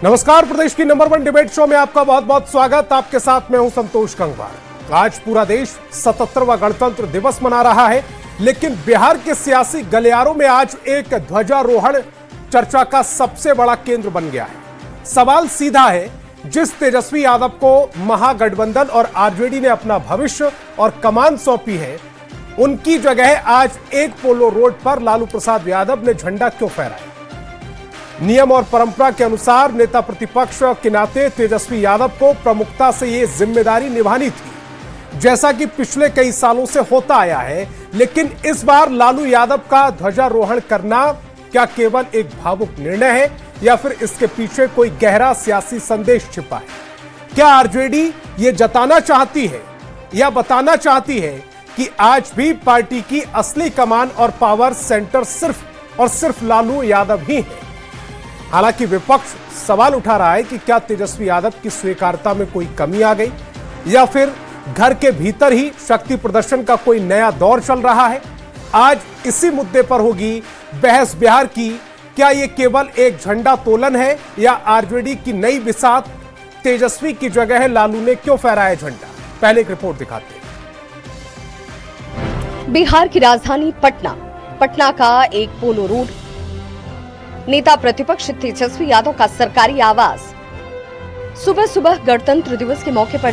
नमस्कार, प्रदेश की number 1 debate show में आपका बहुत बहुत स्वागत। आपके साथ मैं हूं संतोष गंगवार। आज पूरा देश 77वां गणतंत्र दिवस मना रहा है, लेकिन बिहार के सियासी गलियारों में आज एक ध्वजारोहण चर्चा का सबसे बड़ा केंद्र बन गया है। सवाल सीधा है, जिस तेजस्वी यादव को महागठबंधन और आरजेडी ने अपना भविष्य और कमान सौंपी है, उनकी जगह आज एक पोलो रोड पर लालू प्रसाद यादव ने झंडा क्यों फहराया? नियम और परंपरा के अनुसार नेता प्रतिपक्ष के नाते तेजस्वी यादव को प्रमुखता से यह जिम्मेदारी निभानी थी, जैसा कि पिछले कई सालों से होता आया है। लेकिन इस बार लालू यादव का ध्वजारोहण करना क्या केवल एक भावुक निर्णय है या फिर इसके पीछे कोई गहरा सियासी संदेश छिपा है? क्या आरजेडी ये जताना चाहती है या बताना चाहती है कि आज भी पार्टी की असली कमान और पावर सेंटर सिर्फ और सिर्फ लालू यादव ही है? हालांकि विपक्ष सवाल उठा रहा है कि क्या तेजस्वी यादव की स्वीकार्यता में कोई कमी आ गई या फिर घर के भीतर ही शक्ति प्रदर्शन का कोई नया दौर चल रहा है। आज इसी मुद्दे पर होगी बहस बिहार की। क्या यह केवल एक झंडा तोलन है या आरजेडी की नई बिसात? तेजस्वी की जगह लालू ने क्यों फहराया झंडा? पहले एक रिपोर्ट दिखाते हैं। बिहार की राजधानी पटना का एक पोलो रोड, नेता प्रतिपक्ष तेजस्वी यादव का सरकारी आवास, सुबह सुबह गणतंत्र दिवस के मौके पर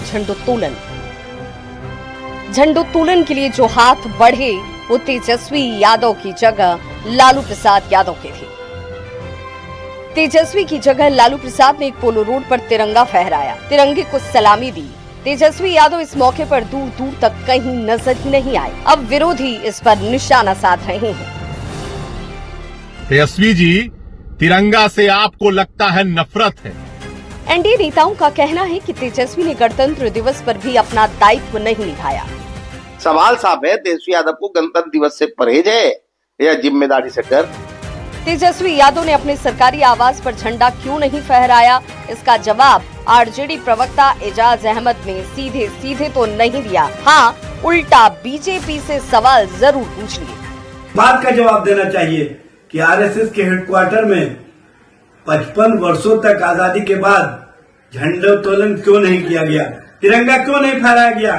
झंडोत्तोलन के लिए जो हाथ बढ़े वो तेजस्वी यादव की जगह लालू प्रसाद यादव के थे। तेजस्वी की जगह लालू प्रसाद ने एक पोलो रोड पर तिरंगा फहराया, तिरंगे को सलामी दी। तेजस्वी यादव इस मौके पर दूर दूर तक कहीं नजर ही नहीं आए। अब विरोधी इस पर निशाना साध रहे हैं। तेजस्वी जी, तिरंगा से आपको लगता है नफरत है। एनडीए नेताओं का कहना है कि तेजस्वी ने गणतंत्र दिवस पर भी अपना दायित्व नहीं निभाया। सवाल साफ है, तेजस्वी यादव को गणतंत्र दिवस से परहेज है या जिम्मेदारी से डर? तेजस्वी यादव ने अपने सरकारी आवास पर झंडा क्यों नहीं फहराया, इसका जवाब आरजेडी प्रवक्ता एजाज अहमद ने सीधे सीधे तो नहीं दिया। हाँ, उल्टा बीजेपी से सवाल जरूर पूछ लिए। बात का जवाब देना चाहिए कि आरएसएस के हेडक्वार्टर में 55 वर्षों तक आजादी के बाद झंडोत्तोलन क्यों नहीं किया गया, तिरंगा क्यों नहीं फहराया गया?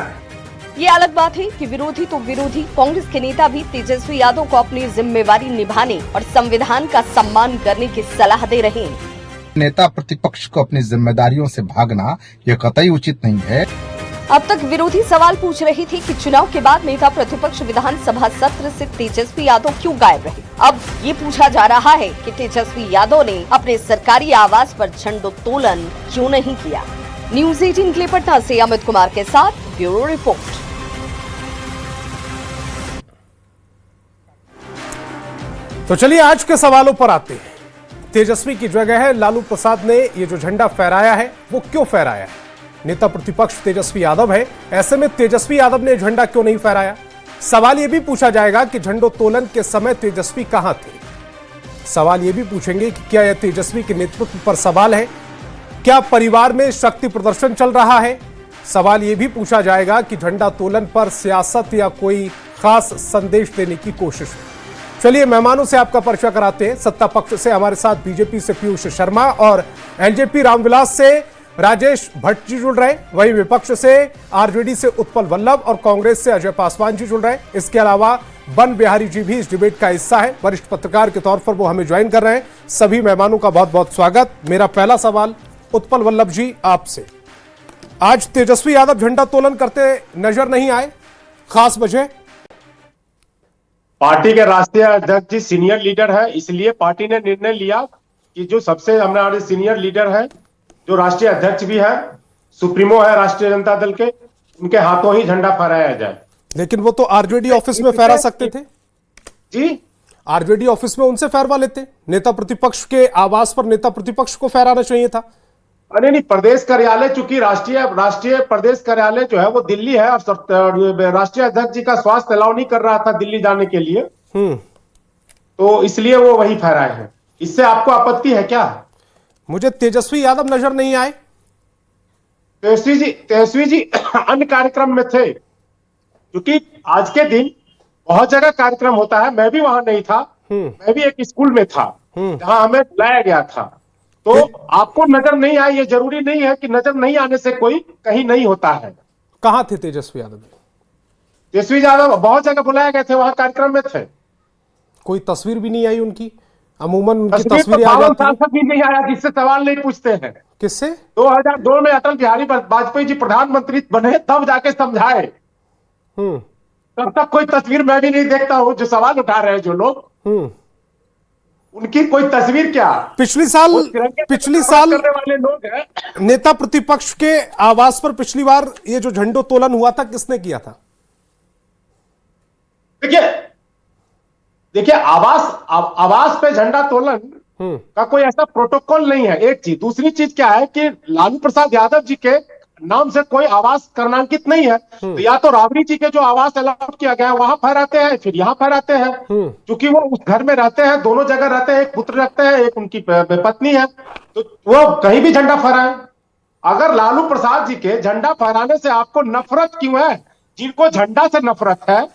ये अलग बात है कि विरोधी तो विरोधी, कांग्रेस के नेता भी तेजस्वी यादव को अपनी जिम्मेवारी निभाने और संविधान का सम्मान करने की सलाह दे रहे हैं। नेता प्रतिपक्ष को अपनी जिम्मेदारियों से भागना यह कतई उचित नहीं है। अब तक विरोधी सवाल पूछ रही थी कि चुनाव के बाद नेता प्रतिपक्ष विधानसभा सत्र से तेजस्वी यादव क्यों गायब रहे। अब ये पूछा जा रहा है कि तेजस्वी यादव ने अपने सरकारी आवास पर झंडोत्तोलन क्यों नहीं किया। न्यूज़ 18 के लिए पटना से अमित कुमार के साथ ब्यूरो रिपोर्ट। तो चलिए आज के सवालों पर आते हैं। तेजस्वी की जगह है लालू प्रसाद ने ये जो झंडा फहराया है वो क्यों फहराया है? नेता प्रतिपक्ष तेजस्वी यादव है, ऐसे में तेजस्वी यादव ने झंडा क्यों नहीं फहराया? सवाल यह भी पूछा जाएगा कि झंडोत्तोलन के समय तेजस्वी कहां थे? सवाल यह भी पूछेंगे कि क्या यह तेजस्वी के नेतृत्व पर सवाल है? क्या परिवार में शक्ति प्रदर्शन चल रहा है? सवाल यह भी पूछा जाएगा कि झंडोत्तोलन पर सियासत या कोई खास संदेश देने की कोशिश है। चलिए मेहमानों से आपका परिचय कराते हैं। सत्ता पक्ष से हमारे साथ बीजेपी से पीयूष शर्मा और एलजेपी रामविलास से राजेश भट्ट जी जुड़ रहे, वहीं विपक्ष से आरजेडी से उत्पल वल्लभ और कांग्रेस से अजय पासवान जी जुड़ रहे। इसके अलावा बन बिहारी जी भी इस डिबेट का हिस्सा है, वरिष्ठ पत्रकार के तौर पर वो हमें ज्वाइन कर रहे हैं। सभी मेहमानों का बहुत बहुत स्वागत। मेरा पहला सवाल उत्पल वल्लभ जी आपसे, आज तेजस्वी यादव झंडोत्तोलन करते नजर नहीं आए, खास वजह? पार्टी के राष्ट्रीय अध्यक्ष जी सीनियर लीडर है, इसलिए पार्टी ने निर्णय लिया कि जो सबसे हमारे सीनियर लीडर है, जो राष्ट्रीय अध्यक्ष भी है, सुप्रीमो है राष्ट्रीय जनता दल के, उनके हाथों ही झंडा फहराया जाए। लेकिन वो तो आरजेडी ऑफिस में फहरा सकते थे जी, आरजेडी ऑफिस में उनसे फहरवा लेते। नेता प्रतिपक्ष के आवास पर नेता प्रतिपक्ष को फहराना चाहिए था। अरे नहीं, प्रदेश कार्यालय, चूंकि राष्ट्रीय प्रदेश कार्यालय जो है वो दिल्ली है और राष्ट्रीय अध्यक्ष जी का स्वास्थ्य अलाउ नहीं कर रहा था दिल्ली जाने के लिए, तो इसलिए वो वही फहराए हैं। इससे आपको आपत्ति है क्या? मुझे तेजस्वी यादव नजर नहीं आए। तेजस्वी जी अन्य कार्यक्रम में थे, क्योंकि आज के दिन बहुत जगह कार्यक्रम होता है। मैं भी वहां नहीं था, मैं भी एक स्कूल में था जहां हमें बुलाया गया था। तो आपको नजर नहीं आए, ये जरूरी नहीं है कि नजर नहीं आने से कोई कहीं नहीं होता है। कहां थे तेजस्वी यादव? तेजस्वी यादव बहुत जगह बुलाए गए थे, वहां कार्यक्रम में थे। कोई तस्वीर भी नहीं आई उनकी? अमूमन उनकी तस्वीर तस्वीरें तो आ 52 जाती हैं। साल तक भी नहीं आया जिससे सवाल नहीं पूछते हैं। किससे? 2002 में अटल बिहारी वाजपेयी जी प्रधानमंत्री बने तब जाके समझाए, तब तक कोई तस्वीर मैं भी नहीं देखता हूं। जो सवाल उठा रहे हैं जो लोग, उनकी कोई तस्वीर क्या? पिछली वो साल करने वाले लोग हैं। नेता प्रतिपक्ष के आवास पर पिछली बार ये जो झंडोत्तोलन हुआ था, किसने किया था? देखिए आवास पे झंडा तोलन का कोई ऐसा प्रोटोकॉल नहीं है, एक चीज। दूसरी चीज क्या है कि लालू प्रसाद यादव जी के नाम से कोई आवास कर्णांकित नहीं है। तो या तो राबड़ी जी के जो आवास अलॉट किया गया है वहां फहराते हैं, फिर यहाँ फहराते हैं। क्योंकि वो उस घर में रहते हैं, दोनों जगह रहते हैं, एक पुत्र रखते हैं, एक उनकी पत्नी है, तो वो कहीं भी झंडा फहराए। अगर लालू प्रसाद जी के झंडा फहराने से आपको नफरत क्यों है? जिनको झंडा से नफरत है,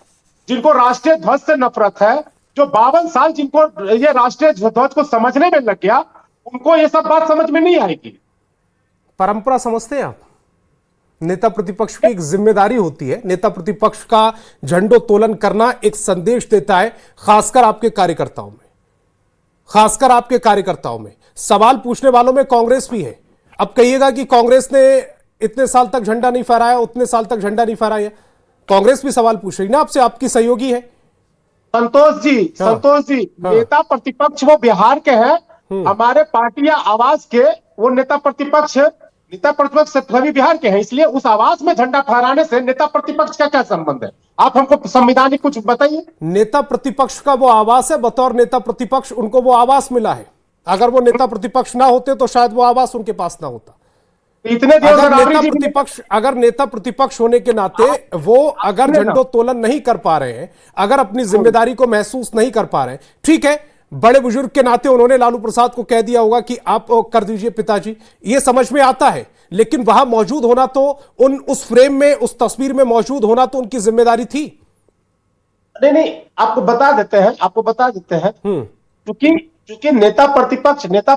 जिनको राष्ट्रीय ध्वज से नफरत है, जो 52 साल जिनको ये राष्ट्रीय ध्वज को समझने में लग गया, उनको ये सब बात समझ में नहीं आएगी। परंपरा समझते हैं आप? नेता प्रतिपक्ष की एक जिम्मेदारी होती है, नेता प्रतिपक्ष का झंडोत्तोलन करना एक संदेश देता है, खासकर आपके कार्यकर्ताओं में, सवाल पूछने वालों में कांग्रेस भी है। अब कहिएगा कि कांग्रेस ने इतने साल तक झंडा नहीं फहराया, उतने साल तक झंडा नहीं फहराया, कांग्रेस भी सवाल पूछ रही ना आपसे, आपकी सहयोगी है। संतोष जी, नेता प्रतिपक्ष वो बिहार के हैं, हमारे पार्टी या आवास के वो नेता प्रतिपक्ष सभी बिहार के हैं, इसलिए उस आवास में झंडा फहराने से नेता प्रतिपक्ष का क्या संबंध है? आप हमको संवैधानिक कुछ बताइए। नेता प्रतिपक्ष का वो आवास है, बतौर नेता प्रतिपक्ष उनको वो आवास मिला है। अगर वो नेता प्रतिपक्ष ना होते तो शायद वो आवास उनके पास ना होता। इतने अगर नेता प्रतिपक्ष होने के नाते वो अगर झंडोत्तोलन नहीं कर पा रहे हैं, अगर अपनी जिम्मेदारी को महसूस नहीं कर पा रहे हैं, ठीक है, बड़े बुजुर्ग के नाते उन्होंने लालू प्रसाद को कह दिया होगा कि आप कर दीजिए पिताजी, ये समझ में आता है, लेकिन वहां मौजूद होना तो उस फ्रेम में, उस तस्वीर में मौजूद होना तो उनकी जिम्मेदारी थी। नहीं, आपको बता देते हैं क्योंकि नेता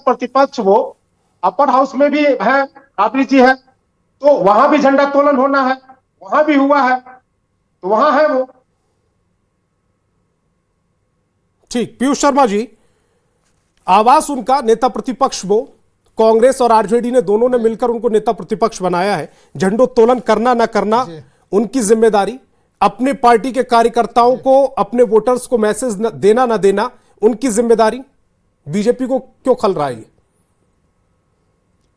प्रतिपक्ष वो अपर हाउस में भी है, राबड़ी जी है, तो वहां भी झंडा तोलन होना है, वहां भी हुआ है, तो वहां है वो। ठीक, पीयूष शर्मा जी, आवास उनका, नेता प्रतिपक्ष वो, कांग्रेस और आरजेडी ने दोनों ने मिलकर उनको नेता प्रतिपक्ष बनाया है। झंडोत्तोलन करना ना करना उनकी जिम्मेदारी, अपने पार्टी के कार्यकर्ताओं को, अपने वोटर्स को मैसेज देना ना देना उनकी जिम्मेदारी। बीजेपी को क्यों खल रहा है?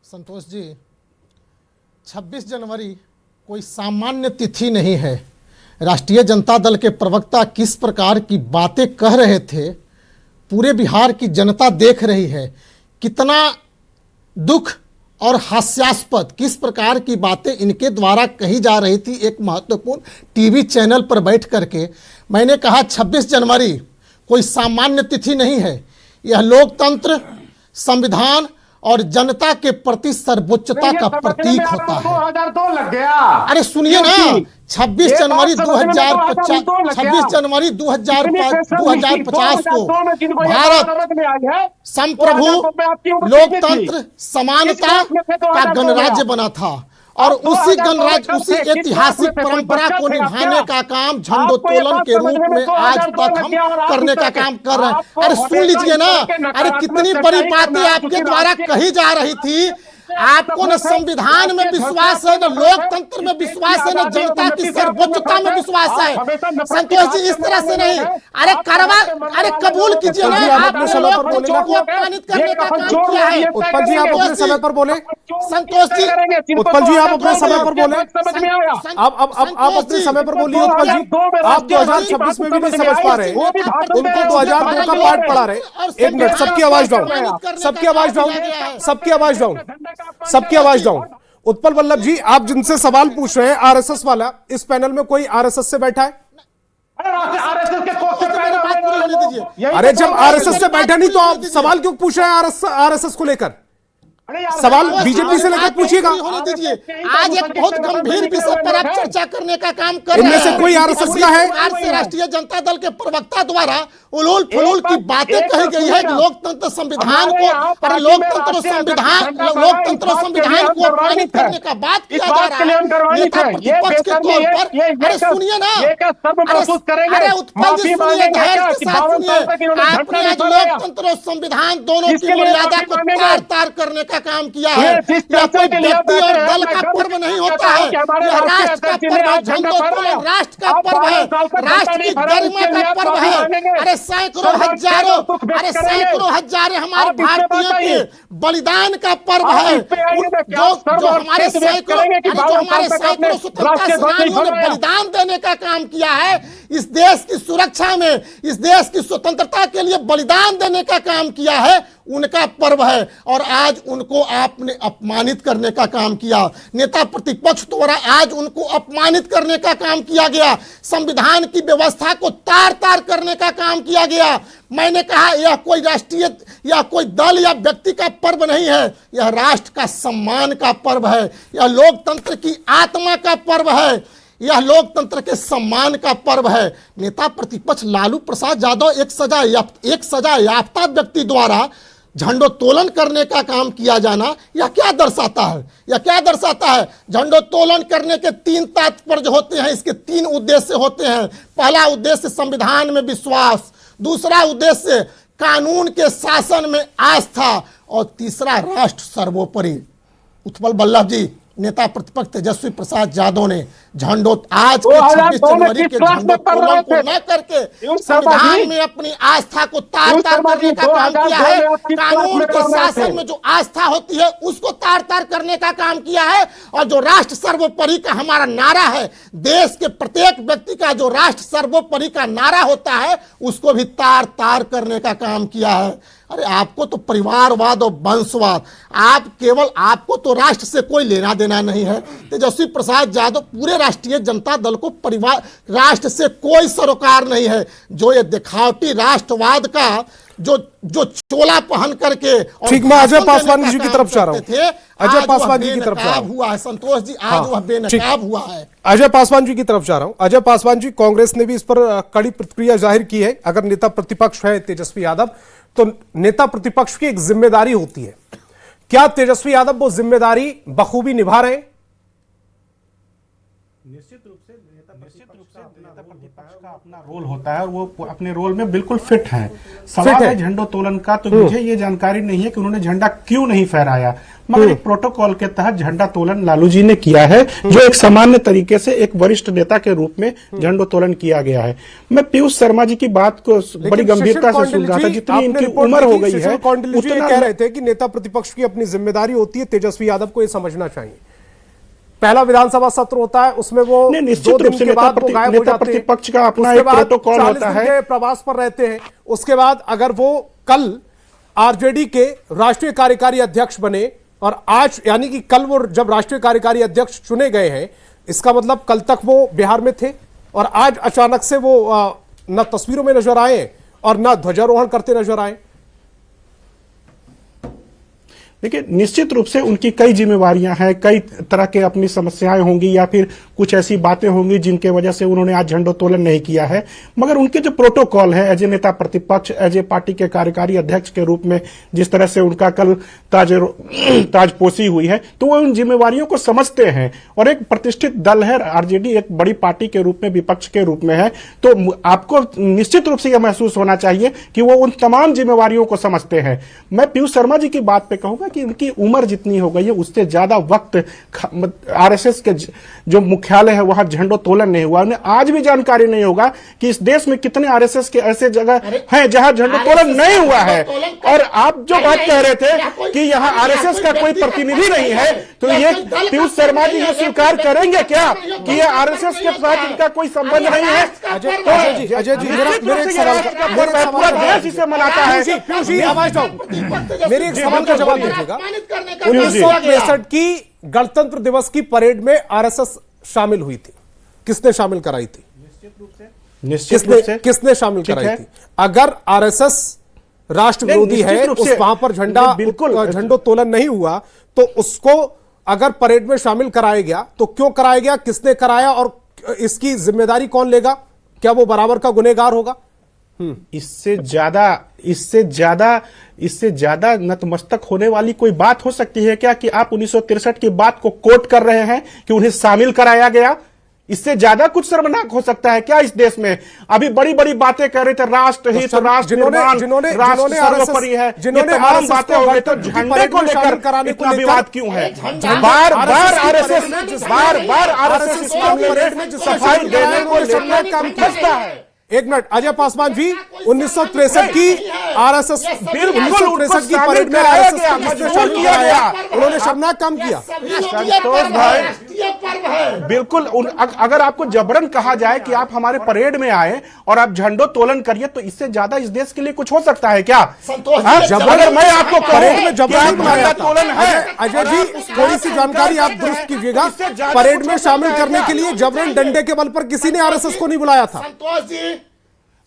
संतोष जी, 26 जनवरी कोई सामान्य तिथि नहीं है। राष्ट्रीय जनता दल के प्रवक्ता किस प्रकार की बातें कह रहे थे, पूरे बिहार की जनता देख रही है। कितना दुख और हास्यास्पद किस प्रकार की बातें इनके द्वारा कही जा रही थी एक महत्वपूर्ण टीवी चैनल पर बैठ करके। मैंने कहा 26 जनवरी कोई सामान्य तिथि नहीं है, यह लोकतंत्र, संविधान और जनता के प्रति सर्वोच्चता का प्रतीक होता है। 2002 लग गया। अरे सुनिए ना, 26 जनवरी 2050 को भारत संप्रभु, लोकतंत्र, समानता का गणराज्य बना था, और उसी गणराज्य, उसी ऐतिहासिक परंपरा को निभाने का काम झंडोत्तोलन के रूप में आज तक हम करने का काम कर रहे हैं। अरे सुन लीजिए ना, अरे कितनी बड़ी बातें आपके द्वारा कही जा रही थी। आपको न संविधान में विश्वास है, न लोकतंत्र में विश्वास है, न जनता की सर्वोच्चता में विश्वास है। संतोष जी, इस तरह से नहीं, अरे कबूल कीजिए ना, आपने लोकतंत्र को अपमानित करने का काम किया है। उत्पल जी, आप अपने समय पर बोले। संतोष जी, उत्पल जी, आप अपने समय पर बोले। आप अपने समय पर बोलिए। उत्पल जी, आप 2026 में भी नहीं समझ पा रहे, उनको 2002 का पाठ पढ़ा रहे। एक मिनट, सबकी आवाज डाउन, सबकी आवाज डाउन, सबकी आवाज डाउन, सबकी आवाज डाउन। उत्पल वल्लभ जी, आप जिनसे सवाल पूछ रहे हैं, आरएसएस वाला, इस पैनल में कोई आरएसएस से बैठा है? अरे जब आरएसएस से बैठा नहीं तो आप सवाल क्यों पूछ रहे हैं आरएसएस को लेकर? सवाल बीजेपी से लेकर पूछिएगा। होने दीजिए। आज एक बहुत गंभीर विषय पर आप चर्चा करने का काम कर रहे हैं। इनमें से कोई आरएसएस का है? से राष्ट्रीय जनता दल के प्रवक्ता द्वारा उलूल फुलूल की बातें कही गई है कि लोकतंत्र संविधान को, अरे लोकतंत्र संविधान को अपमानित करने का बात किया जा रहा है नेता प्रतिपक्ष के तौर पर। अरे सुनिए ना, अरे उत्पल जी सुनिए, धैर्य के साथ सुनिए। आपने आज लोकतंत्र और संविधान दोनों की मर्यादा को तार तार करने का काम किया है। यह कोई व्यक्ति और दल का पर्व नहीं होता है, यह राष्ट्र का पर्व है। झंडोत्तोलन राष्ट्र का पर्व है, राष्ट्र की गरिमा का पर्व है। अरे सैकड़ों हजारों हमारे भारतीयों के बलिदान का पर्व है। जो हमारे सैकड़ों स्वतंत्रता सेनानियों ने बलिदान देने का काम किया है, इस देश की सुरक्षा में, इस देश की स्वतंत्रता के लिए बलिदान देने का काम किया है, उनका पर्व है। और आज उनको आपने अपमानित करने का काम किया। नेता प्रतिपक्ष द्वारा आज उनको अपमानित करने का काम किया गया। संविधान की व्यवस्था को तार तार करने का काम किया गया। मैंने कहा यह कोई राष्ट्रीय या कोई दल या व्यक्ति का पर्व नहीं है, यह राष्ट्र का सम्मान का पर्व है, यह लोकतंत्र की आत्मा का पर्व है, यह लोकतंत्र के सम्मान का पर्व है। नेता प्रतिपक्ष लालू प्रसाद यादव एक सजा याफ्ता व्यक्ति द्वारा झंडोत्तोलन करने का काम किया जाना, यह क्या दर्शाता है? झंडोत्तोलन करने के 3 तात्पर्य होते हैं, इसके 3 उद्देश्य होते हैं। पहला उद्देश्य संविधान में विश्वास, दूसरा उद्देश्य कानून के शासन में आस्था, और तीसरा राष्ट्र सर्वोपरि। उत्पल बल्लभ जी, नेता प्रतिपक्ष तेजस्वी प्रसाद यादव ने आज के 26 जनवरी के झंडोत्तोलन को न करके संविधान में अपनी आस्था को तार तार करने का काम किया है। कानून के शासन में जो आस्था होती है उसको तार तार करने का काम किया है। और जो राष्ट्र सर्वोपरि का हमारा नारा है, देश के प्रत्येक व्यक्ति का जो राष्ट्र सर्वोपरि का नारा होता है, उसको भी तार तार करने का काम किया है। अरे आपको तो परिवारवाद और वंशवाद, आपको तो राष्ट्र से कोई लेना देना नहीं है। तेजस्वी प्रसाद यादव पूरे राष्ट्रीय जनता दल को राष्ट्र से कोई सरोकार नहीं है। जो ये दिखावटी राष्ट्रवाद का जो चोला पहन करके, ठीक, मैं अजय पासवान जी की तरफ जा रहा हूं। अजय पासवान जी की तरफ जा रहा हूं। हुआ है संतोष जी, आज वह बेनकाब हुआ है। अजय पासवान जी की तरफ जा रहा हूं। अजय पासवान जी, कांग्रेस ने भी इस पर कड़ी प्रतिक्रिया जाहिर की है। अगर नेता प्रतिपक्ष है तेजस्वी यादव, तो नेता प्रतिपक्ष की एक जिम्मेदारी होती है। क्या तेजस्वी यादव वो जिम्मेदारी बखूबी निभा रहे हैं? निश्चित रूप से नेता प्रतिपक्ष का अपना रोल होता है और वो अपने रोल में बिल्कुल फिट हैं। सवाल है झंडोत्तोलन का, तो मुझे ये जानकारी नहीं है कि उन्होंने झंडा क्यों नहीं फहराया, मगर एक प्रोटोकॉल के तहत झंडोत्तोलन लालू जी ने किया है, जो एक सामान्य तरीके से एक वरिष्ठ नेता के रूप में झंडोत्तोलन किया गया है। मैं पीयूष शर्मा जी की बात को बड़ी गंभीरता से सुन रहा था। जितनी इनकी उम्र हो गई है, उतना कह रहे थे कि नेता प्रतिपक्ष की अपनी जिम्मेदारी होती है, तेजस्वी यादव को यह समझना चाहिए। पहला विधानसभा सत्र होता है, उसमें वो 2 दिन के बाद वो गायब हो जाते हैं। प्रतिपक्ष का अपना एक प्रोटोकॉल होता है, प्रवास पर रहते हैं। उसके बाद अगर वो कल आरजेडी के राष्ट्रीय कार्यकारी अध्यक्ष बने, और आज यानी कि कल वो जब राष्ट्रीय कार्यकारी अध्यक्ष चुने गए हैं, इसका मतलब कल तक वो बिहार में थे, और आज अचानक से वो न तस्वीरों में नजर आए और न ध्वजारोहण करते नजर आए। देखिए, निश्चित रूप से उनकी कई जिम्मेवारियां हैं, कई तरह के अपनी समस्याएं होंगी या फिर कुछ ऐसी बातें होंगी जिनके वजह से उन्होंने आज झंडोत्तोलन नहीं किया है। मगर उनके जो प्रोटोकॉल है, एज ए नेता प्रतिपक्ष, एज ए पार्टी के कार्यकारी अध्यक्ष के रूप में जिस तरह से उनका कल ताजपोशी हुई है, तो वो उन जिम्मेवारियों को समझते हैं। और एक प्रतिष्ठित दल है आरजेडी, एक बड़ी पार्टी के रूप में, विपक्ष के रूप में है, तो आपको निश्चित रूप से यह महसूस होना चाहिए कि वो उन तमाम जिम्मेवारियों को समझते हैं। मैं पीयूष शर्मा जी की बात पे कहूंगा कि उनकी उम्र जितनी हो गई है, उससे ज्यादा वक्त आरएसएस के जो मुख्यालय है वहां झंडोत्तोलन नहीं हुआ। उन्हें आज भी जानकारी नहीं होगा कि इस देश में कितने आरएसएस के ऐसे जगह हैं जहां झंडोत्तोलन नहीं हुआ है। और आप जो बात कह रहे थे कि यहां आरएसएस का कोई प्रतिनिधि नहीं है, तो ये पीयूष शर्मा जी ये स्वीकार करेंगे क्या कि ये आरएसएस के साथ इनका कोई संबंध नहीं है? अजय जी, पूरा देश इसे मनाता है। मेरे एक सवाल का जवाब दीजिएगा। 1963 की गणतंत्र दिवस की परेड में आरएसएस शामिल हुई थी, किसने शामिल कराई थी? निश्चित रूप से किसने शामिल कराई थी? अगर आरएसएस राष्ट्र विरोधी निश्चित है, रूप उस से वहां पर बिल्कुल झंडोत्तोलन नहीं हुआ, तो उसको अगर परेड में शामिल कराया गया तो क्यों कराया गया, किसने कराया और इसकी जिम्मेदारी कौन लेगा? क्या वो बराबर का गुनहगार होगा? इससे ज्यादा नतमस्तक होने वाली कोई बात हो सकती है क्या कि आप 1963 की बात को कोट कर रहे हैं कि उन्हें शामिल कराया गया? इससे ज्यादा कुछ शर्मनाक हो सकता है क्या इस देश में? अभी बड़ी बड़ी बातें कर रहे थे, राष्ट्र हित, राष्ट्र निर्माण, राष्ट्र सर्वोपरि है, ये तमाम बातें हो गई, तो झंडे को लेकर इतना विवाद क्यों है? बार बार आरएसएस इस मामले में सफाई देने को लेकर काम करता है। एक मिनट, अजय पासवान जी, 1963 की आरएसएस, 1963 की परेड में आरएसएस को किसने शामिल कराया? उन्होंने शर्मनाक काम किया। संतोष भाई, बिल्कुल अगर आपको जबरन कहा जाए कि आप हमारे परेड में आए और आप झंडोत्तोलन करिए, तो इससे ज्यादा इस देश के लिए कुछ हो सकता है क्या? अगर मैं आपको परेड में जबरन झंडोत्तोलन है, अजय जी थोड़ी सी जानकारी आप दुरुस्त कीजिएगा। परेड में शामिल करने के लिए जबरन डंडे के बल पर किसी ने आरएसएस को नहीं बुलाया था।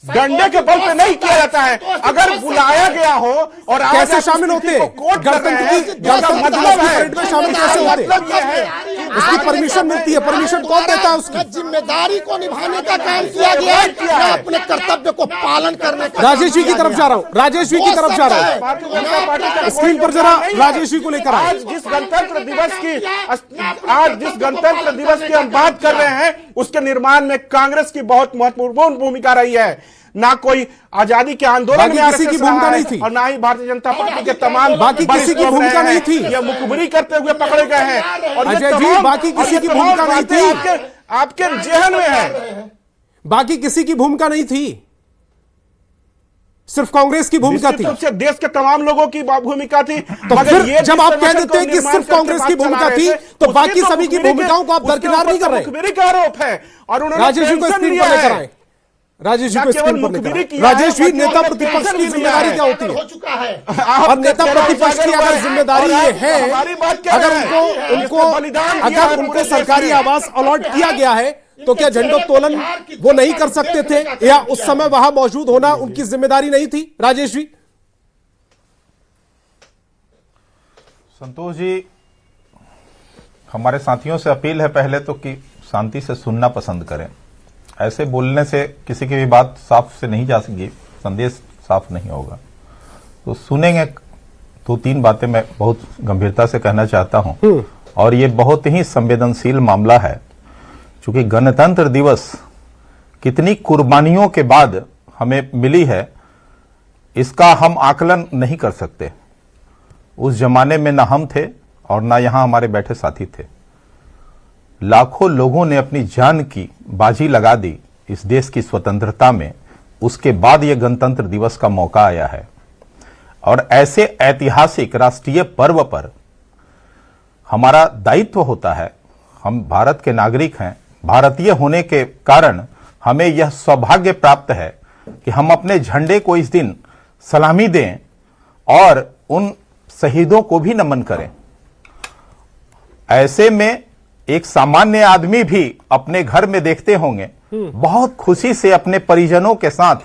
डंडे के बल पे नहीं किया जाता है। अगर बुलाया गया हो और कैसे शामिल होते? गणतंत्र परेड में शामिल कैसे होते? उसकी परमिशन मिलती है, परमिशन कौन देता है? उसकी जिम्मेदारी को निभाने का काम किया गया है, अपने कर्तव्य को पालन करने का। राजेश जी की तरफ जा रहा हूँ, राजेश जी की तरफ जा रहा हूँ, स्क्रीन पर जरा राजेश जी को लेकर आए। आज जिस गणतंत्र दिवस की हम बात कर रहे हैं, उसके निर्माण में कांग्रेस की बहुत महत्वपूर्ण भूमिका रही है। ना कोई आजादी के आंदोलन में किसी की भूमिका नहीं थी, और ना ही भारतीय जनता पार्टी के तमाम बाकी किसी की भूमिका नहीं थी। ये मुखबिरी करते हुए पकड़े गए हैं और अजय जी बाकी किसी की भूमिका नहीं थी, आपके जेहन में है। बाकी किसी की भूमिका नहीं थी, सिर्फ कांग्रेस की भूमिका थी। तो देश के तमाम लोगों की भूमिका थी। तो फिर जब आप कह देते हैं कि सिर्फ कांग्रेस की भूमिका थी, तो बाकी सभी की भूमिकाओं को आप दरकिनार नहीं कर रहे। मुखबिरी का आरोप है और उन्होंने राजेश जी को स्क्रीन पर लेकर आए। राजेश जी को स्क्रीन पर लेकर आए। राजेश जी, नेता प्रतिपक्ष की जिम्मेदारी क्या होती है? और नेता प्रतिपक्ष की अगर जिम्मेदारी ये है, अगर उनको सरकारी आवास अलॉट किया गया है, तो क्या झंडोत्तोलन वो नहीं कर सकते थे, या उस समय वहां मौजूद होना उनकी जिम्मेदारी नहीं थी? राजेश जी। संतोष जी, हमारे साथियों से अपील है पहले तो कि शांति से सुनना पसंद करें। ऐसे बोलने से किसी की भी बात साफ से नहीं जा सकेगी, संदेश साफ नहीं होगा। तो सुनेंगे। 2-3 बातें मैं बहुत गंभीरता से कहना चाहता हूं, और ये बहुत ही संवेदनशील मामला है। क्योंकि गणतंत्र दिवस कितनी कुर्बानियों के बाद हमें मिली है, इसका हम आकलन नहीं कर सकते। उस जमाने में ना हम थे और ना यहां हमारे बैठे साथी थे। लाखों लोगों ने अपनी जान की बाजी लगा दी इस देश की स्वतंत्रता में। उसके बाद यह गणतंत्र दिवस का मौका आया है, और ऐसे ऐतिहासिक राष्ट्रीय पर्व पर हमारा दायित्व होता है। हम भारत के नागरिक हैं, भारतीय होने के कारण हमें यह सौभाग्य प्राप्त है कि हम अपने झंडे को इस दिन सलामी दें और उन शहीदों को भी नमन करें। ऐसे में एक सामान्य आदमी भी अपने घर में देखते होंगे, बहुत खुशी से अपने परिजनों के साथ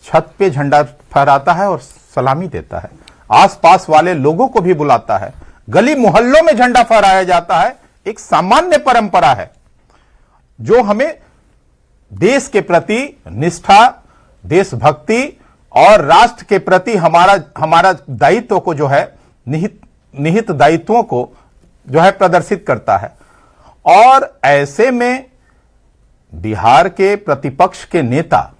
छत पे झंडा फहराता है और सलामी देता है। आसपास वाले लोगों को भी बुलाता है, गली मोहल्लों में झंडा फहराया जाता है। एक सामान्य परंपरा है जो हमें देश के प्रति निष्ठा, देशभक्ति और राष्ट्र के प्रति हमारा दायित्व को जो है, निहित दायित्वों को जो है प्रदर्शित करता है। और ऐसे में बिहार के प्रतिपक्ष के नेता,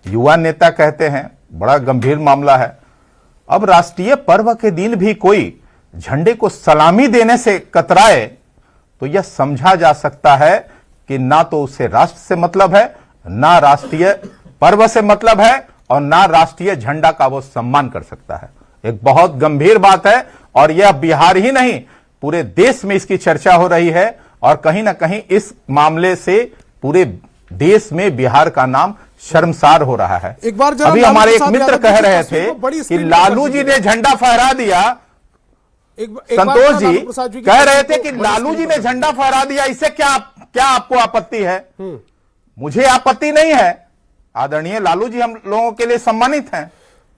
युवा नेता कहते हैं, बड़ा गंभीर मामला है। अब राष्ट्रीय पर्व के दिन भी कोई झंडे को सलामी देने से कतराए, तो यह समझा जा सकता है कि ना तो उसे राष्ट्र से मतलब है, ना राष्ट्रीय पर्व से मतलब है, और ना राष्ट्रीय झंडा का वो सम्मान कर सकता है। एक बहुत गंभीर बात है, और यह बिहार ही नहीं, पूरे देश में इसकी चर्चा हो रही है। और कहीं ना कहीं इस मामले से पूरे देश में बिहार का नाम शर्मसार हो रहा है। एक बार अभी हमारे एक मित्र कह रहे थे कि लालू जी ने झंडा फहरा दिया। संतोष जी कह रहे थे कि लालू जी ने झंडा फहरा दिया, इससे क्या आपको आपत्ति है? मुझे आपत्ति नहीं है, आदरणीय लालू जी हम लोगों के लिए सम्मानित हैं।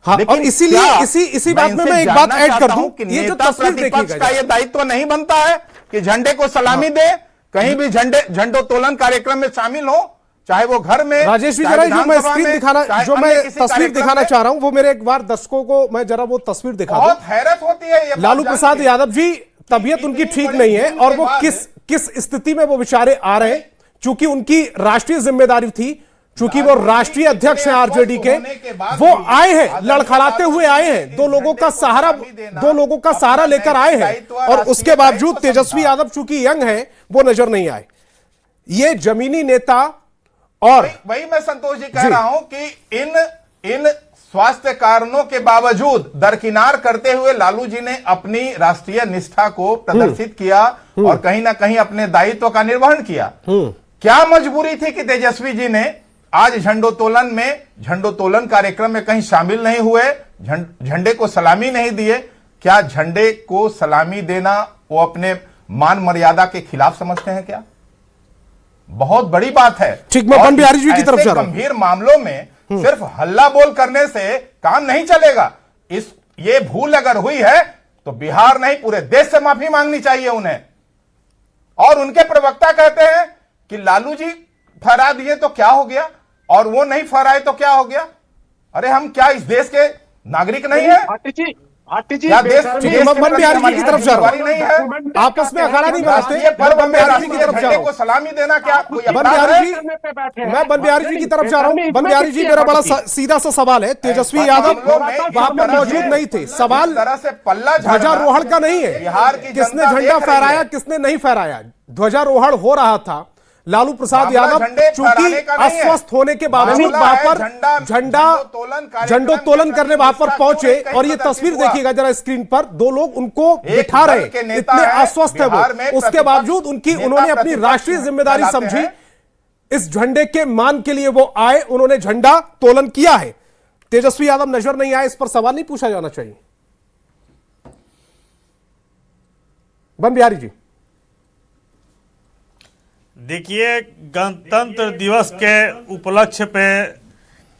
हाँ, लेकिन और इसीलिए क्या इसी बात में इनसे मैं एक जानना बात ऐड चाहता कर दूं हूं कि ये जो नेता तस्वीर प्रतिपक्ष देखिएगा का ये दायित्व नहीं बनता है कि झंडे को सलामी दे, कहीं भी झंडोत्तोलन कार्यक्रम में शामिल हो, चाहे वो घर में, राजेश जी, जरा जो मैं स्क्रीन दिखाना, जो मैं तस्वीर दिखाना चाह रहा हूं, वो मेरे एक बार दर्शकों को मैं जरा वो तस्वीर दिखा दूं। बहुत हैरत होती है ये लालू प्रसाद यादव जी, तबीयत उनकी ठीक नहीं है और वो किस स्थिति में वो बेचारे आ रहे हैं, चूंकि उनकी राष्ट्रीय जिम्मेदारी थी, चूंकि वो राष्ट्रीय अध्यक्ष हैं आरजेडी के, वो आए हैं, लड़खड़ाते हुए आए हैं, दो लोगों का सहारा लेकर आए हैं, और उसके बावजूद तेजस्वी यादव चूंकि यंग है वो नजर नहीं आए। ये जमीनी नेता और वही मैं संतोष जी कह रहा हूं कि इन स्वास्थ्य कारणों के बावजूद दरकिनार करते हुए लालू जी ने अपनी राष्ट्रीय निष्ठा को प्रदर्शित किया और कहीं ना कहीं अपने दायित्व का निर्वहन किया। क्या मजबूरी थी कि तेजस्वी जी ने आज झंडोत्तोलन कार्यक्रम में कहीं शामिल नहीं हुए, झंडे को सलामी नहीं दिए? क्या झंडे को सलामी देना वो अपने मान मर्यादा के खिलाफ समझते हैं क्या? बहुत बड़ी बात है। ठीक, मैं बन बिहारी जी की तरफ जा रहा हूं। गंभीर मामलों में सिर्फ हल्ला बोल करने से काम नहीं चलेगा। ये भूल अगर हुई है तो बिहार नहीं पूरे देश से माफी मांगनी चाहिए उन्हें। और उनके प्रवक्ता कहते हैं कि लालू जी फहरा दिए तो क्या हो गया और वो नहीं फहराए तो क्या हो गया? अरे हम क्या इस देश के नागरिक नहीं है? क्या देश बन बिहारी जी की तरफ जा रहा हूं। नहीं है? आपस में अखाड़ा नहीं बनाते। बन बिहारी जी की तरफ जा रहा हूं। को सलामी देना क्या कोई अपराध है? मैं बन बिहारी जी की तरफ जा रहा हूं। बन बिहारी जी, मेरा बड़ा सीधा सा सवाल है, तेजस्वी यादव वहां पर मौजूद नहीं थे, सवाल तरह से पल्ला ध्वजारोहण का नहीं है बिहार की किसने झंडा फहराया किसने नहीं फहराया। ध्वजारोहण हो रहा था, लालू प्रसाद यादव चूंकि अस्वस्थ होने के बावजूद वहां पर झंडोत्तोलन करने वहां पर पहुंचे, और ये तस्वीर देखिएगा जरा स्क्रीन पर, दो लोग उनको बिठा रहे, इतने अस्वस्थ है वो, उसके बावजूद उन्होंने अपनी राष्ट्रीय जिम्मेदारी समझी, इस झंडे के मान के लिए वो आए, उन्होंने झंडा तोलन किया है। तेजस्वी यादव नजर नहीं आए, इस पर सवाल नहीं पूछा जाना चाहिए? बन बिहारी जी, देखिए, गणतंत्र दिवस के उपलक्ष्य पे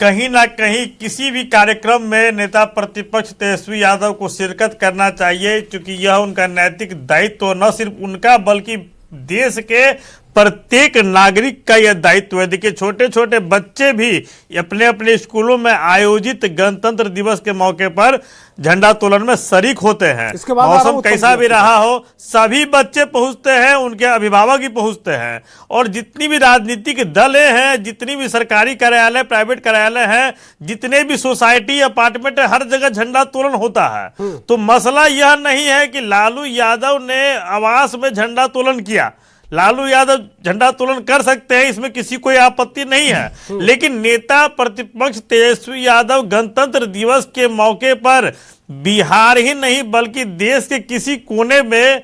कहीं ना कहीं किसी भी कार्यक्रम में नेता प्रतिपक्ष तेजस्वी यादव को शिरकत करना चाहिए, क्योंकि यह उनका नैतिक दायित्व न सिर्फ उनका बल्कि देश के प्रत्येक नागरिक का यह दायित्व है। देखिए, छोटे छोटे बच्चे भी अपने अपने स्कूलों में आयोजित गणतंत्र दिवस के मौके पर झंडोत्तोलन में शरीक होते हैं। मौसम कैसा भी रहा हो, सभी बच्चे पहुंचते हैं, उनके अभिभावक भी पहुंचते हैं, और जितनी भी राजनीतिक दल हैं, जितनी भी सरकारी कार्यालय, प्राइवेट कार्यालय हैं, जितने भी सोसाइटी, अपार्टमेंट है, हर जगह झंडोत्तोलन होता है। तो मसला यह नहीं है कि लालू यादव ने आवास में झंडोत्तोलन किया, लालू यादव झंडोत्तोलन कर सकते हैं, इसमें किसी कोई आपत्ति नहीं है, लेकिन नेता प्रतिपक्ष तेजस्वी यादव गणतंत्र दिवस के मौके पर बिहार ही नहीं बल्कि देश के किसी कोने में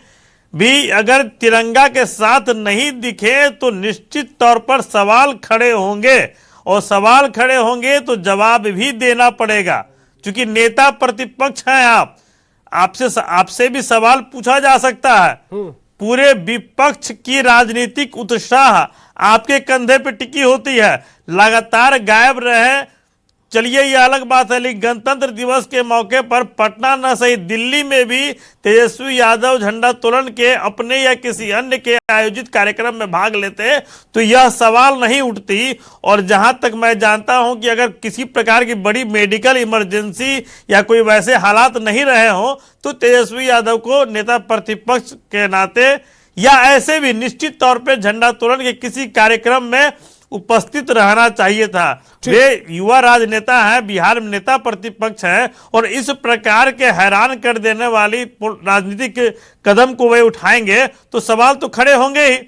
भी अगर तिरंगा के साथ नहीं दिखे तो निश्चित तौर पर सवाल खड़े होंगे, और सवाल खड़े होंगे तो जवाब भी देना पड़ेगा, क्योंकि नेता प्रतिपक्ष हैं आप, आपसे भी सवाल पूछा जा सकता है। पूरे विपक्ष की राजनीतिक उत्साह आपके कंधे पे टिकी होती है, लगातार गायब रहे, चलिए ये अलग बात है, लेकिन गणतंत्र दिवस के मौके पर पटना न सही दिल्ली में भी तेजस्वी यादव झंडोत्तोलन के अपने या किसी अन्य के आयोजित कार्यक्रम में भाग लेते तो यह सवाल नहीं उठती। और जहां तक मैं जानता हूं कि अगर किसी प्रकार की बड़ी मेडिकल इमरजेंसी या कोई वैसे हालात नहीं रहे हों तो तेजस्वी यादव को नेता प्रतिपक्ष के नाते या ऐसे भी निश्चित तौर पर झंडोत्तोलन के किसी कार्यक्रम में उपस्थित रहना चाहिए था। वे युवा राजनेता हैं, बिहार में नेता प्रतिपक्ष हैं, और इस प्रकार के हैरान कर देने वाली राजनीतिक कदम को वे उठाएंगे तो सवाल तो खड़े होंगे ही।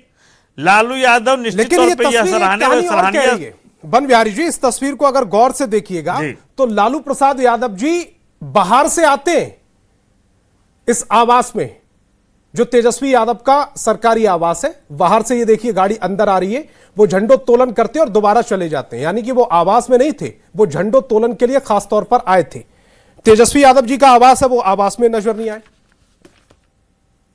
लालू यादव निश्चित तौर पर यह सराहनीय। बन बिहारी जी, इस तस्वीर को अगर गौर से देखिएगा तो लालू प्रसाद यादव जी बाहर से आते हैं इस आवास में, जो तेजस्वी यादव का सरकारी आवास है, बाहर से ये देखिए गाड़ी अंदर आ रही है, वो झंडोत्तोलन करते और दोबारा चले जाते हैं, यानी कि वो आवास में नहीं थे, वो झंडोत्तोलन के लिए खास तौर पर आए थे। तेजस्वी यादव जी का आवास है, वो आवास में नजर नहीं आए।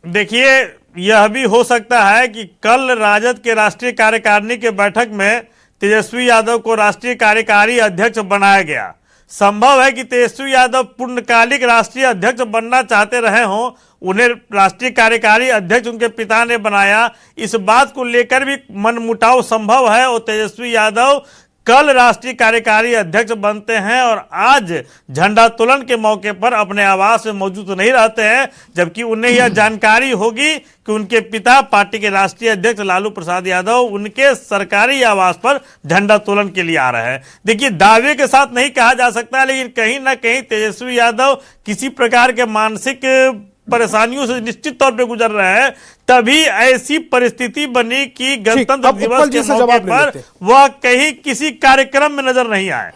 देखिए, यह भी हो सकता है कि कल राजद के राष्ट्रीय कार्यकारिणी के बैठक में तेजस्वी यादव को राष्ट्रीय कार्यकारी अध्यक्ष बनाया गया। संभव है कि तेजस्वी यादव पूर्णकालिक राष्ट्रीय अध्यक्ष बनना चाहते रहे हों, उन्हें राष्ट्रीय कार्यकारी अध्यक्ष उनके पिता ने बनाया। इस बात को लेकर भी मनमुटाव संभव है और तेजस्वी यादव कल राष्ट्रीय कार्यकारी अध्यक्ष बनते हैं और आज झंडोत्तोलन के मौके पर अपने आवास में मौजूद नहीं रहते हैं, जबकि उन्हें यह जानकारी होगी कि उनके पिता पार्टी के राष्ट्रीय अध्यक्ष लालू प्रसाद यादव उनके सरकारी आवास पर झंडोत्तोलन के लिए आ रहे हैं। देखिए, दावे के साथ नहीं कहा जा सकता, लेकिन कहीं ना कहीं तेजस्वी यादव किसी प्रकार के मानसिक परेशानियों से निश्चित तौर पे गुजर रहे हैं, तभी ऐसी परिस्थिति बनी कि गणतंत्र दिवस के मौके पर वह कहीं किसी कार्यक्रम में नजर नहीं आए।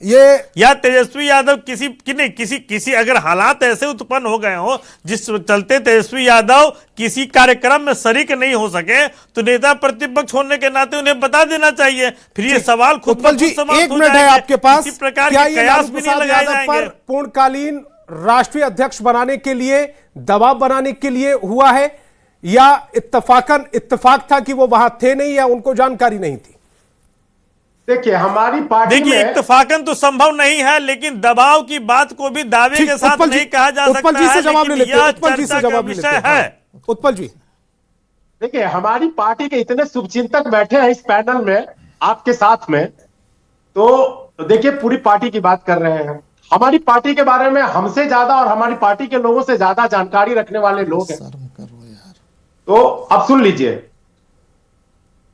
ये या तेजस्वी यादव किसी अगर हालात ऐसे उत्पन्न हो गए हो जिस चलते तेजस्वी यादव किसी कार्यक्रम में शरीक नहीं हो सके, तो नेता प्रतिपक्ष होने के नाते उन्हें बता देना चाहिए। फिर ये सवाल खुद पर जी, एक मिनट है आपके पास, क्या ये लालू प्रसाद यादव पर पूर्णकालीन राष्ट्रीय अध्यक्ष बनाने के लिए, दबाव बनाने के लिए हुआ है, या इत्तेफाक था कि वो वहां थे नहीं या उनको जानकारी नहीं थी? देखिए, हमारी पार्टी में इत्तेफाकन तो संभव नहीं है, लेकिन दबाव की बात को भी दावे के साथ नहीं कहा जा सकता है। उत्पल जी से जवाब ले लेते हैं। उत्पल जी, देखिए, हमारी पार्टी के इतने शुभचिंतक बैठे हैं इस पैनल में आपके साथ में, तो देखिए पूरी पार्टी की बात कर रहे हैं। हमारी पार्टी के बारे में हमसे ज्यादा और हमारी पार्टी के लोगों से ज्यादा जानकारी रखने वाले लोग हैं। तो अब सुन लीजिए,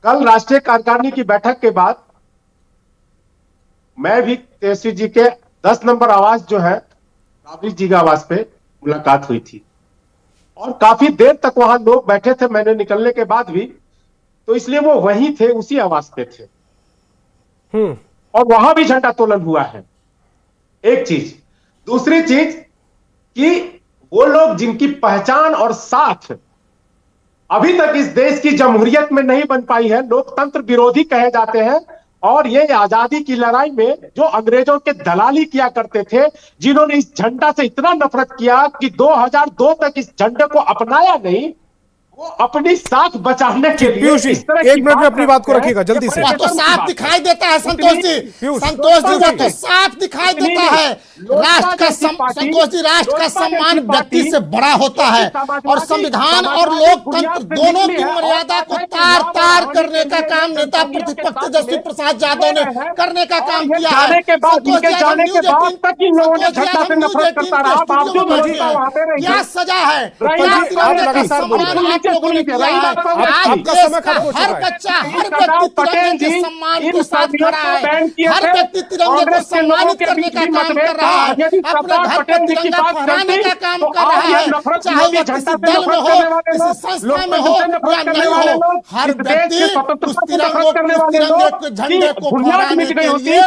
कल राष्ट्रीय कार्यकारिणी की बैठक के बाद मैं भी तेजस्वी जी के 10 नंबर आवास जो है राबड़ी जी के आवास पे मुलाकात हुई थी और काफी देर तक वहां लोग बैठे थे, मैंने निकलने के बाद भी, तो इसलिए वो वहीं थे, उसी आवास पे थे और वहां भी झंडोत्तोलन हुआ है। एक चीज, दूसरी चीज कि वो लोग जिनकी पहचान और साथ अभी तक इस देश की जमहूरियत में नहीं बन पाई है, लोकतंत्र विरोधी कहे जाते हैं, और ये आजादी की लड़ाई में जो अंग्रेजों के दलाली किया करते थे, जिन्होंने इस झंडा से इतना नफरत किया कि 2002 तक इस झंडे को अपनाया नहीं, वो अपनी साख बचाने के लिए इस तरह एक मिनट में अपनी बात को रखिएगा जल्दी से। तो साफ दिखाई देता है संतोष जी, वो तो साफ दिखाई देता है। संतोष जी, राष्ट्र का सम्मान व्यक्ति से बड़ा होता है और संविधान और लोकतंत्र दोनों की मर्यादा को तार तार करने का काम नेता प्रतिपक्ष तेजस्वी प्रसाद यादव ने करने का काम किया है। क्या सजा है, लोगों ने किया है। आज हर बच्चा, हर व्यक्ति तिरंगे के सम्मान के साथ खड़ा है, हर व्यक्ति तिरंगे को सम्मानित करने का काम कर रहा है, अपने घर पर तिरंगा फहराने का काम कर रहा है, चाहे वो किसी दल में हो, किसी संस्था में हो या नहीं हो, हर व्यक्ति उस तिरंगे के झंडे को फहराने के लिए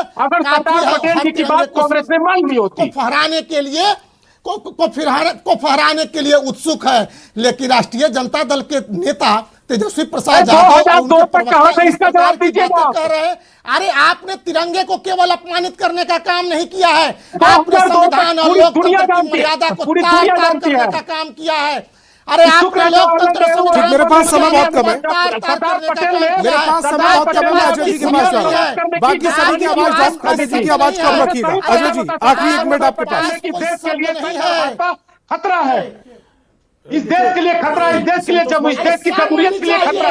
फहराने के लिए को फहराने के लिए उत्सुक है। लेकिन राष्ट्रीय जनता दल के नेता तेजस्वी प्रसाद यादव कह रहे हैं, अरे आपने तिरंगे को केवल अपमानित करने का काम नहीं किया है, आपने संविधान और लोकतंत्र की मर्यादा को तार तार करने का काम किया है। अरे आपने लोकतंत्र, मेरे पास समय बहुत कम है, मेरे पास समय बहुत कम है। अजय जी के पास जा रहा हूं, बाकी सभी की आवाज, अजय जी की आवाज कम रखिएगा। अजय जी, आखिरी 1 मिनट आपके पास। खतरा है इस देश के लिए, खतरा है इस देश के लिए, जब इस देश की जमहूरियत के लिए खतरा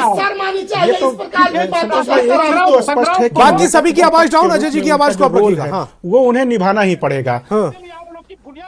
है। बाकी सभी की आवाज डाउन, अजय जी की आवाज को आप रखिएगा। वो उन्हें निभाना ही पड़ेगा।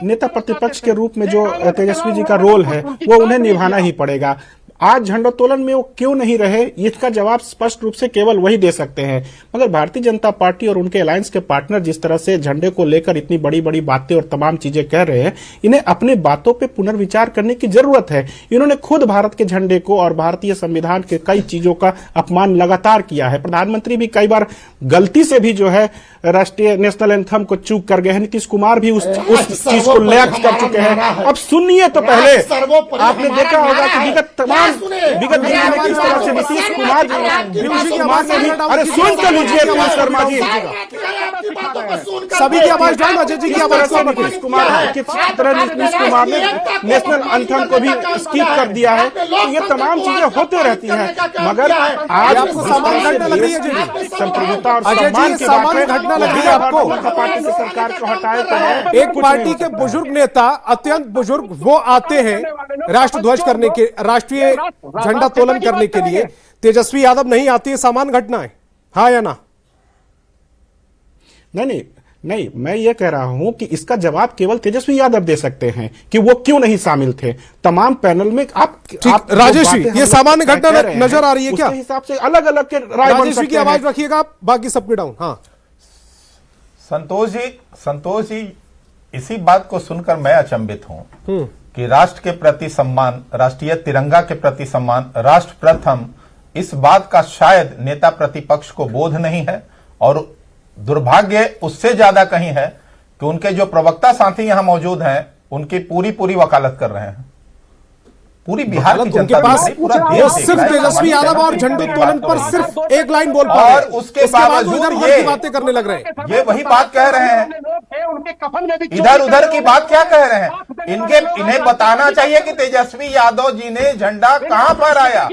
नेता प्रतिपक्ष के रूप में जो तेजस्वी जी का रोल है वो उन्हें निभाना ही पड़ेगा। आज झंडोत्तोलन में वो क्यों नहीं रहे, इसका जवाब स्पष्ट रूप से केवल वही दे सकते हैं। मगर भारतीय जनता पार्टी और उनके अलायंस के पार्टनर जिस तरह से झंडे को लेकर इतनी बड़ी बड़ी बातें और तमाम चीजें कह रहे हैं, इन्हें अपने बातों पे पुनर्विचार करने की जरूरत है। इन्होंने खुद भारत के झंडे को और भारतीय संविधान के कई चीजों का अपमान लगातार किया है। प्रधानमंत्री भी कई बार गलती से भी जो है राष्ट्रीय नेशनल एंथम को चूक कर गए हैं। नीतीश कुमार भी उस चीज को लैप्स कर चुके हैं। अब सुनिए तो पहले, आपने देखा होगा कि विगत तमाम विगत दिनों में किस तरह से नीतीश कुमार ने भी, अरे सुन तो लीजिए पीयूष शर्मा जी, सभी की आवाज डाल, अजय जी की आवाज को नीतीश कुमार है, किस तरह नीतीश कुमार ने नेशनल एंथम को भी स्किप कर दिया है। तो ये तमाम चीजें होते रहती हैं, मगर आज आपको सामान्य घटना लग रही है जी, संप्रभुता और अजय सम्मान जी की बात है। सामान्य घटना लग रही है आपको? पार्टी से सरकार को हटाए तो है, एक पार्टी के बुजुर्ग नेता, अत्यंत बुजुर्ग, वो आते हैं राष्ट्रध्वज करने के, राष्ट्रीय झंडा तोलन करने के लिए, तेजस्वी यादव नहीं आती है, सामान्य घटना है, हाँ या ना? नहीं, मैं ये कह रहा हूं कि इसका जवाब केवल तेजस्वी यादव दे सकते हैं कि वो क्यों नहीं शामिल थे तमाम पैनल में। आप राजेश जी, ये सामान्य घटना नजर आ रही है क्या? उसके हिसाब से अलग अलग के राय बन सकते हैं। की आवाज रखिएगा आप, बाकी सबके डाउन। हाँ संतोष जी, इसी बात को सुनकर मैं अचंभित हूं कि राष्ट्र के प्रति सम्मान, राष्ट्रीय तिरंगा के प्रति सम्मान, राष्ट्र प्रथम, इस बात का शायद नेता प्रतिपक्ष को बोध नहीं है। और दुर्भाग्य उससे ज्यादा कहीं है कि उनके जो प्रवक्ता साथी यहां मौजूद हैं, उनकी पूरी वकालत कर रहे हैं। पूरी बिहार की जनता पूरा देश सिर्फ तेजस्वी यादव और झंडोत्तोलन पर सिर्फ एक लाइन बोल पा रहे हैं, और उसके बावजूद ये बातें करने लग रहे हैं। ये वही बात कह रहे हैं, इधर उधर की बात क्या कह रहे हैं? इन्हें बताना चाहिए कि तेजस्वी यादव जी ने झंडा कहां फहराया,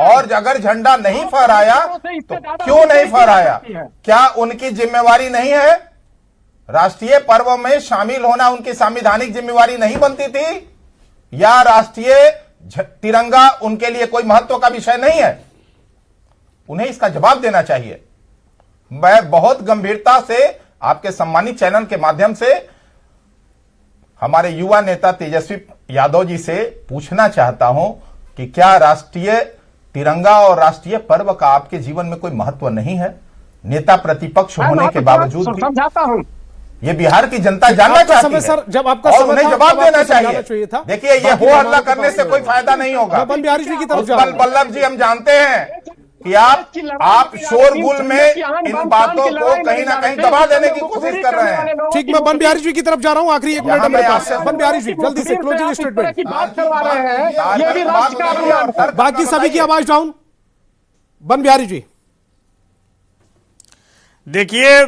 और अगर झंडा नहीं फहराया तो क्यों नहीं फहराया? क्या उनकी जिम्मेवारी नहीं है? राष्ट्रीय पर्व में शामिल होना उनकी संवैधानिक जिम्मेवारी नहीं बनती थी? या राष्ट्रीय तिरंगा उनके लिए कोई महत्व का विषय नहीं है? उन्हें इसका जवाब देना चाहिए। मैं बहुत गंभीरता से आपके सम्मानित चैनल के माध्यम से हमारे युवा नेता तेजस्वी यादव जी से पूछना चाहता हूं कि क्या राष्ट्रीय तिरंगा और राष्ट्रीय पर्व का आपके जीवन में कोई महत्व नहीं है? नेता प्रतिपक्ष होने के बावजूद भी समझाता हूं। ये बिहार की जनता जानना चाहती है, सर, जब आपका और उन्हें जवाब देना चाहिए। था। देखिए, ये हो हल्ला करने से कोई फायदा नहीं होगा। बिहारी जी की तरफ बल्लभ जी, हम जानते हैं कि आप शोरगुल में इन बातों को कहीं ना कहीं दबा देने की कोशिश कर रहे हैं। ठीक, मैं बन बिहारी जी की तरफ जा रहा हूं, आखिरी 1 मिनट मेरे पास। बन बिहारी जी, जल्दी से क्लोजिंग स्टेटमेंट। बाकी सभी की आवाज डाउन। बन बिहारी जी, देखिए,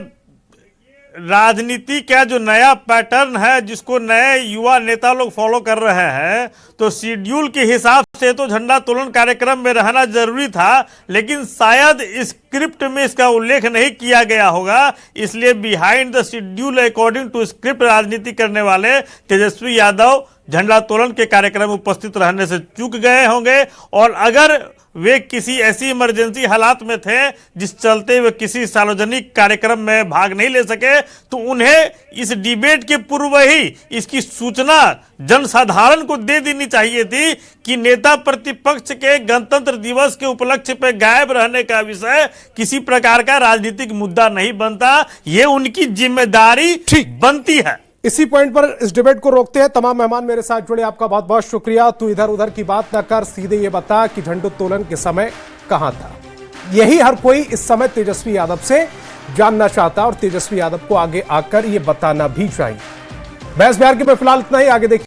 राजनीति का जो नया पैटर्न है, जिसको नए युवा नेता लोग फॉलो कर रहे हैं, तो शेड्यूल के हिसाब से तो झंडा तोलन कार्यक्रम में रहना जरूरी था, लेकिन शायद स्क्रिप्ट में इसका उल्लेख नहीं किया गया होगा, इसलिए behind the schedule according to script राजनीति करने वाले तेजस्वी यादव झंडा तोलन के कार्यक्रम में उपस्थित रहने से चूक गए होंगे। और अगर वे किसी ऐसी इमरजेंसी हालात में थे जिस चलते वे किसी सार्वजनिक कार्यक्रम में भाग नहीं ले सके, तो उन्हें इस डिबेट के पूर्व ही इसकी सूचना जनसाधारण को दे देनी चाहिए थी कि नेता प्रतिपक्ष के गणतंत्र दिवस के उपलक्ष्य पर गायब रहने का विषय किसी प्रकार का राजनीतिक मुद्दा नहीं बनता, ये उनकी जिम्मेदारी बनती है। इसी पॉइंट पर इस डिबेट को रोकते हैं। तमाम मेहमान मेरे साथ जुड़े, आपका बहुत बहुत शुक्रिया। तू इधर उधर की बात ना कर, सीधे ये बता कि झंडोत्तोलन के समय कहां था। यही हर कोई इस समय तेजस्वी यादव से जानना चाहता और तेजस्वी यादव को आगे आकर ये बताना भी चाहिए। बहस बिहार के में फिलहाल इतना ही, आगे देखिए।